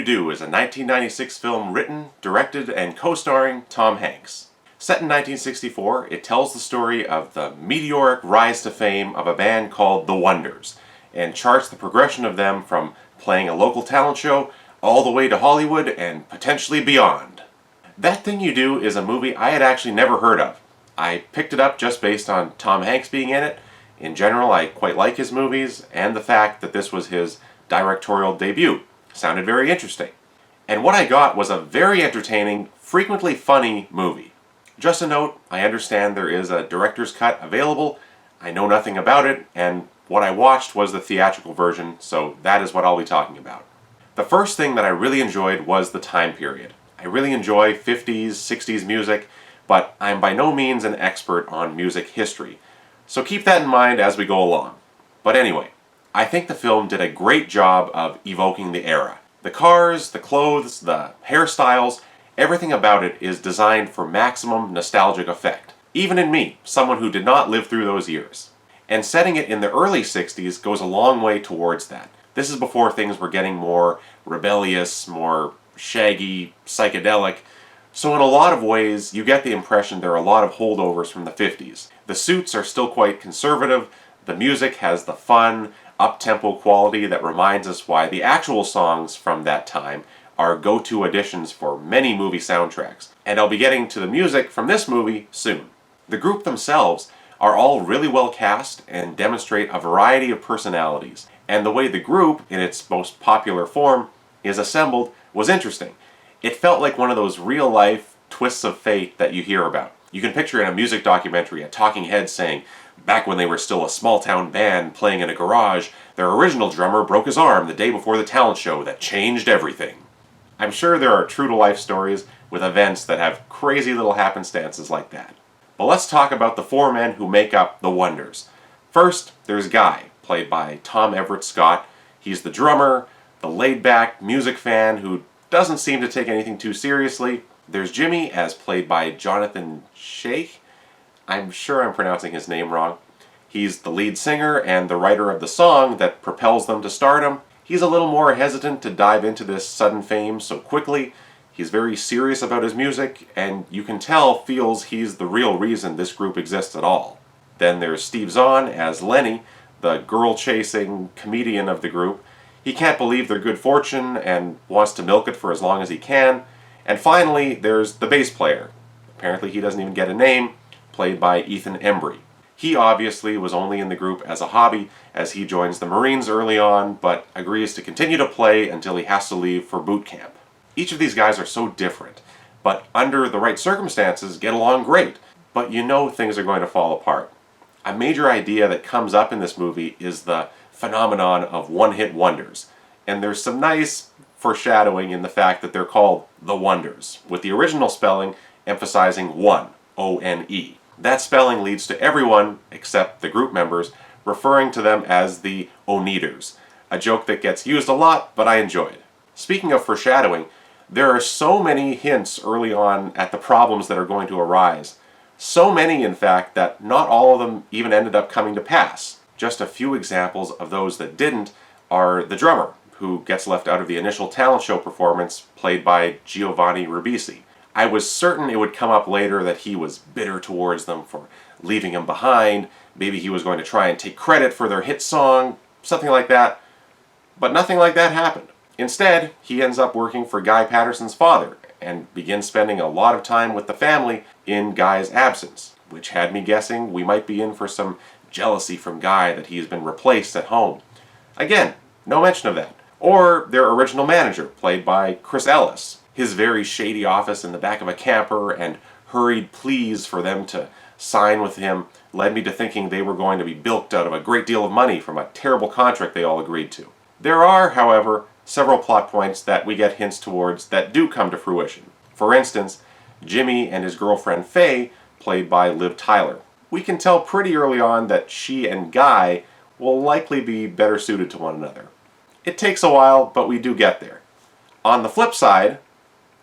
You Do is a 1996 film written, directed, and co-starring Tom Hanks. Set in 1964, it tells the story of the meteoric rise to fame of a band called The Wonders, and charts the progression of them from playing a local talent show all the way to Hollywood and potentially beyond. That Thing You Do is a movie I had actually never heard of. I picked it up just based on Tom Hanks being in it. In general, I quite like his movies, and the fact that this was his directorial debut sounded very interesting. And what I got was a very entertaining, frequently funny movie. Just a note, I understand there is a director's cut available. I know nothing about it, and what I watched was the theatrical version, so that is what I'll be talking about. The first thing that I really enjoyed was the time period. I really enjoy 50s, 60s music, but I'm by no means an expert on music history. So keep that in mind as we go along. But anyway, I think the film did a great job of evoking the era. The cars, the clothes, the hairstyles, everything about it is designed for maximum nostalgic effect. Even in me, someone who did not live through those years. And setting it in the early 60s goes a long way towards that. This is before things were getting more rebellious, more shaggy, psychedelic. So in a lot of ways, you get the impression there are a lot of holdovers from the 50s. The suits are still quite conservative, the music has the fun, up-tempo quality that reminds us why the actual songs from that time are go-to additions for many movie soundtracks. And I'll be getting to the music from this movie soon. The group themselves are all really well cast and demonstrate a variety of personalities. And the way the group, in its most popular form, is assembled was interesting. It felt like one of those real-life twists of fate that you hear about. You can picture in a music documentary a talking head saying, back when they were still a small-town band playing in a garage, their original drummer broke his arm the day before the talent show that changed everything. I'm sure there are true-to-life stories with events that have crazy little happenstances like that. But let's talk about the four men who make up The Wonders. First, there's Guy, played by Tom Everett Scott. He's the drummer, the laid-back music fan who doesn't seem to take anything too seriously. There's Jimmy, as played by Jonathan Sheikh. I'm sure I'm pronouncing his name wrong. He's the lead singer and the writer of the song that propels them to stardom. He's a little more hesitant to dive into this sudden fame so quickly. He's very serious about his music, and you can tell feels he's the real reason this group exists at all. Then there's Steve Zahn as Lenny, the girl-chasing comedian of the group. He can't believe their good fortune and wants to milk it for as long as he can. And finally, there's the bass player. Apparently he doesn't even get a name, played by Ethan Embry. He obviously was only in the group as a hobby, as he joins the Marines early on, but agrees to continue to play until he has to leave for boot camp. Each of these guys are so different, but under the right circumstances get along great, but you know things are going to fall apart. A major idea that comes up in this movie is the phenomenon of one-hit wonders, and there's some nice foreshadowing in the fact that they're called The Wonders, with the original spelling emphasizing one, O-N-E. That spelling leads to everyone, except the group members, referring to them as the Oneaters, a joke that gets used a lot, but I enjoyed. Speaking of foreshadowing, there are so many hints early on at the problems that are going to arise. So many, in fact, that not all of them even ended up coming to pass. Just a few examples of those that didn't are the drummer, who gets left out of the initial talent show performance, played by Giovanni Ribisi. I was certain it would come up later that he was bitter towards them for leaving him behind. Maybe he was going to try and take credit for their hit song, something like that. But nothing like that happened. Instead, he ends up working for Guy Patterson's father and begins spending a lot of time with the family in Guy's absence, which had me guessing we might be in for some jealousy from Guy that he's been replaced at home. Again, no mention of that. Or their original manager, played by Chris Ellis. His very shady office in the back of a camper and hurried pleas for them to sign with him led me to thinking they were going to be bilked out of a great deal of money from a terrible contract they all agreed to. There are, however, several plot points that we get hints towards that do come to fruition. For instance, Jimmy and his girlfriend Faye, played by Liv Tyler. We can tell pretty early on that she and Guy will likely be better suited to one another. It takes a while, but we do get there. On the flip side,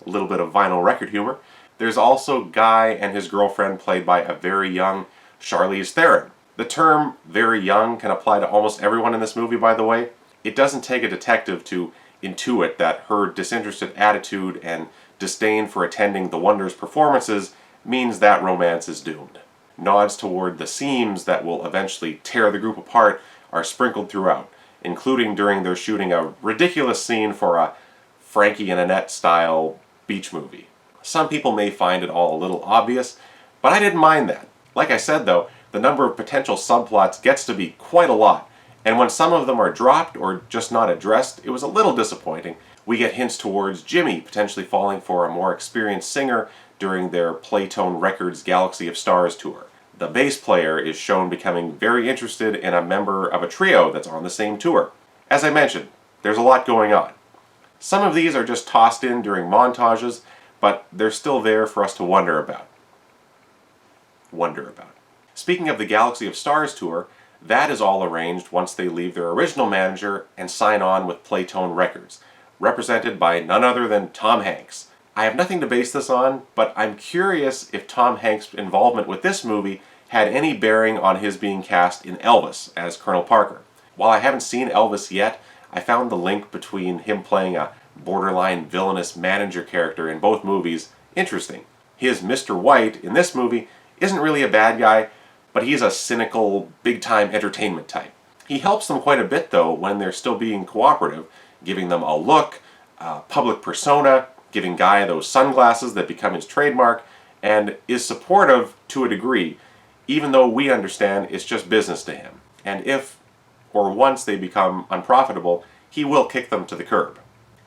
a little bit of vinyl record humor, there's also Guy and his girlfriend played by a very young Charlize Theron. The term very young can apply to almost everyone in this movie, by the way. It doesn't take a detective to intuit that her disinterested attitude and disdain for attending the Wonders' performances means that romance is doomed. Nods toward the seams that will eventually tear the group apart are sprinkled throughout, including during their shooting a ridiculous scene for a Frankie and Annette style beach movie. Some people may find it all a little obvious, but I didn't mind that. Like I said though, the number of potential subplots gets to be quite a lot, and when some of them are dropped or just not addressed, it was a little disappointing. We get hints towards Jimmy potentially falling for a more experienced singer during their Playtone Records Galaxy of Stars tour. The bass player is shown becoming very interested in a member of a trio that's on the same tour. As I mentioned, there's a lot going on. Some of these are just tossed in during montages, but they're still there for us to wonder about. Speaking of the Galaxy of Stars tour, that is all arranged once they leave their original manager and sign on with Playtone Records, represented by none other than Tom Hanks. I have nothing to base this on, but I'm curious if Tom Hanks' involvement with this movie had any bearing on his being cast in Elvis as Colonel Parker. While I haven't seen Elvis yet, I found the link between him playing a borderline villainous manager character in both movies interesting. His Mr. White in this movie isn't really a bad guy, but he's a cynical, big-time entertainment type. He helps them quite a bit though when they're still being cooperative, giving them a look, a public persona, giving Guy those sunglasses that become his trademark, and is supportive to a degree, even though we understand it's just business to him. And if, or once they become unprofitable, he will kick them to the curb.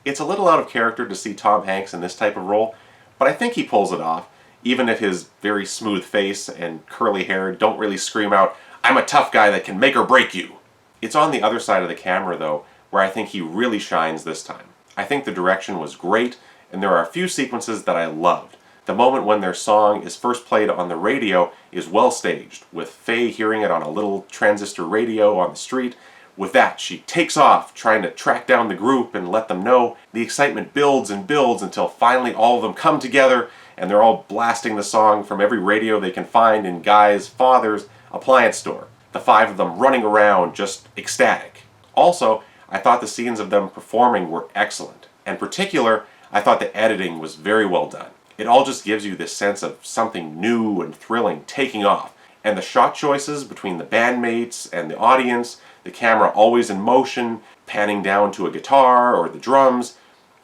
It's a little out of character to see Tom Hanks in this type of role, but I think he pulls it off, even if his very smooth face and curly hair don't really scream out, "I'm a tough guy that can make or break you." It's on the other side of the camera though, where I think he really shines this time. I think the direction was great, and there are a few sequences that I loved. The moment when their song is first played on the radio is well staged, with Faye hearing it on a little transistor radio on the street. With that, she takes off, trying to track down the group and let them know. The excitement builds and builds until finally all of them come together, and they're all blasting the song from every radio they can find in Guy's father's appliance store. The five of them running around, just ecstatic. Also, I thought the scenes of them performing were excellent. In particular, I thought the editing was very well done. It all just gives you this sense of something new and thrilling taking off. And the shot choices between the bandmates and the audience, the camera always in motion, panning down to a guitar or the drums,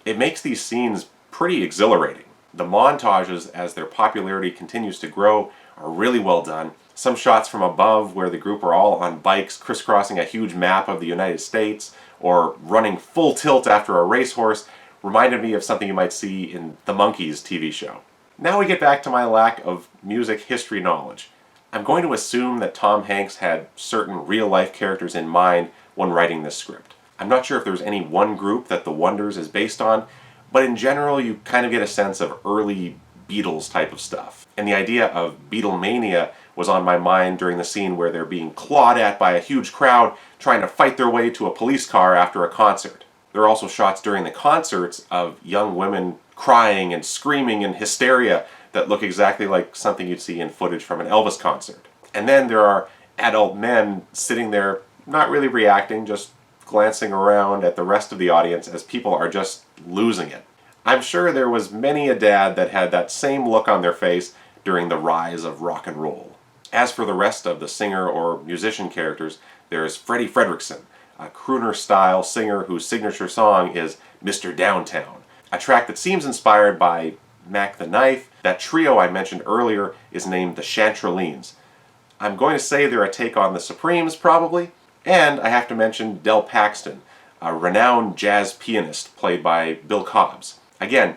it makes these scenes pretty exhilarating. The montages, as their popularity continues to grow, are really well done. Some shots from above where the group are all on bikes crisscrossing a huge map of the United States or running full tilt after a racehorse reminded me of something you might see in the Monkees TV show. Now we get back to my lack of music history knowledge. I'm going to assume that Tom Hanks had certain real-life characters in mind when writing this script. I'm not sure if there's any one group that The Wonders is based on, but in general you kind of get a sense of early Beatles type of stuff. And the idea of Beatlemania was on my mind during the scene where they're being clawed at by a huge crowd trying to fight their way to a police car after a concert. There are also shots during the concerts of young women crying and screaming in hysteria that look exactly like something you'd see in footage from an Elvis concert. And then there are adult men sitting there not really reacting, just glancing around at the rest of the audience as people are just losing it. I'm sure there was many a dad that had that same look on their face during the rise of rock and roll. As for the rest of the singer or musician characters, there's Freddie Fredrickson, a crooner-style singer whose signature song is Mr. Downtown, a track that seems inspired by Mac the Knife. That trio I mentioned earlier is named the Chantrellines. I'm going to say they're a take on the Supremes, probably, and I have to mention Del Paxton, a renowned jazz pianist played by Bill Cobbs. Again,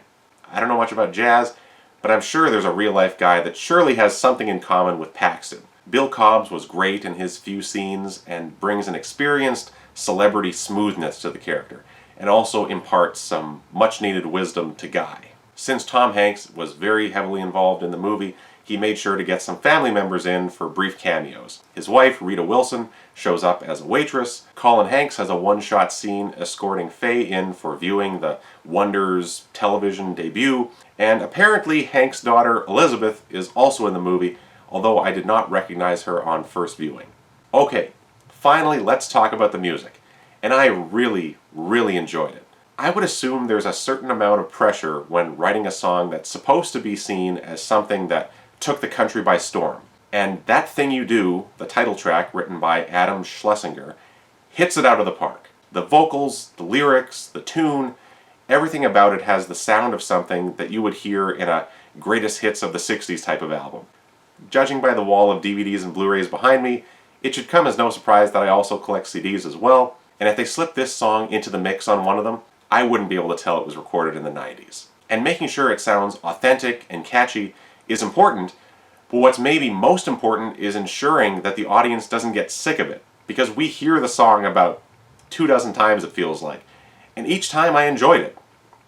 I don't know much about jazz, but I'm sure there's a real-life guy that surely has something in common with Paxton. Bill Cobbs was great in his few scenes and brings an experienced celebrity smoothness to the character, and also imparts some much-needed wisdom to Guy. Since Tom Hanks was very heavily involved in the movie, he made sure to get some family members in for brief cameos. His wife, Rita Wilson, shows up as a waitress. Colin Hanks has a one-shot scene escorting Faye in for viewing the Wonders television debut, and apparently Hank's daughter, Elizabeth, is also in the movie, although I did not recognize her on first viewing. Okay, finally let's talk about the music. And I really, really enjoyed it. I would assume there's a certain amount of pressure when writing a song that's supposed to be seen as something that took the country by storm. And That Thing You Do, the title track written by Adam Schlesinger, hits it out of the park. The vocals, the lyrics, the tune, everything about it has the sound of something that you would hear in a greatest hits of the 60s type of album. Judging by the wall of DVDs and Blu-rays behind me, it should come as no surprise that I also collect CDs as well, and if they slipped this song into the mix on one of them, I wouldn't be able to tell it was recorded in the 90s. And making sure it sounds authentic and catchy is important, but what's maybe most important is ensuring that the audience doesn't get sick of it, because we hear the song about 24 times it feels like, and each time I enjoyed it.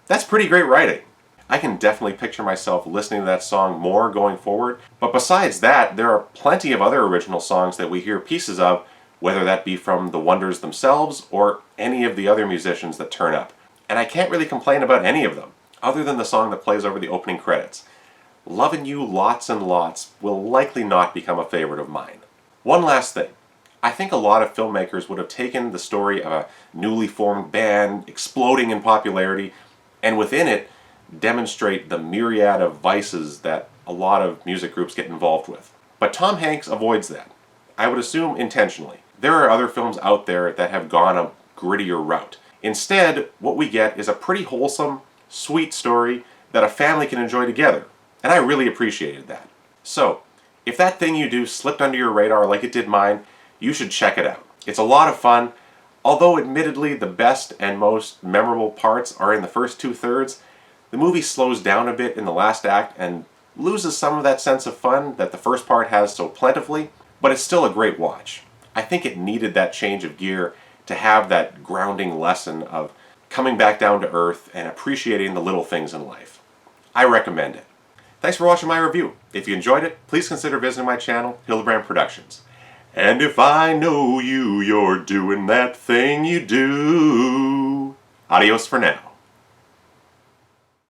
That's pretty great writing. I can definitely picture myself listening to that song more going forward, but besides that, there are plenty of other original songs that we hear pieces of, whether that be from the Wonders themselves or any of the other musicians that turn up. And I can't really complain about any of them, other than the song that plays over the opening credits. Lovin' You Lots and Lots will likely not become a favorite of mine. One last thing. I think a lot of filmmakers would have taken the story of a newly formed band exploding in popularity, and within it, demonstrate the myriad of vices that a lot of music groups get involved with. But Tom Hanks avoids that. I would assume intentionally. There are other films out there that have gone a grittier route. Instead, what we get is a pretty wholesome, sweet story that a family can enjoy together, and I really appreciated that. So, if That Thing You Do slipped under your radar like it did mine, you should check it out. It's a lot of fun, although admittedly the best and most memorable parts are in the first 2/3. The movie slows down a bit in the last act and loses some of that sense of fun that the first part has so plentifully, but it's still a great watch. I think it needed that change of gear to have that grounding lesson of coming back down to earth and appreciating the little things in life. I recommend it. Thanks for watching my review. If you enjoyed it, please consider visiting my channel, Hildebrand Productions. And if I know you, you're doing that thing you do. Adios for now.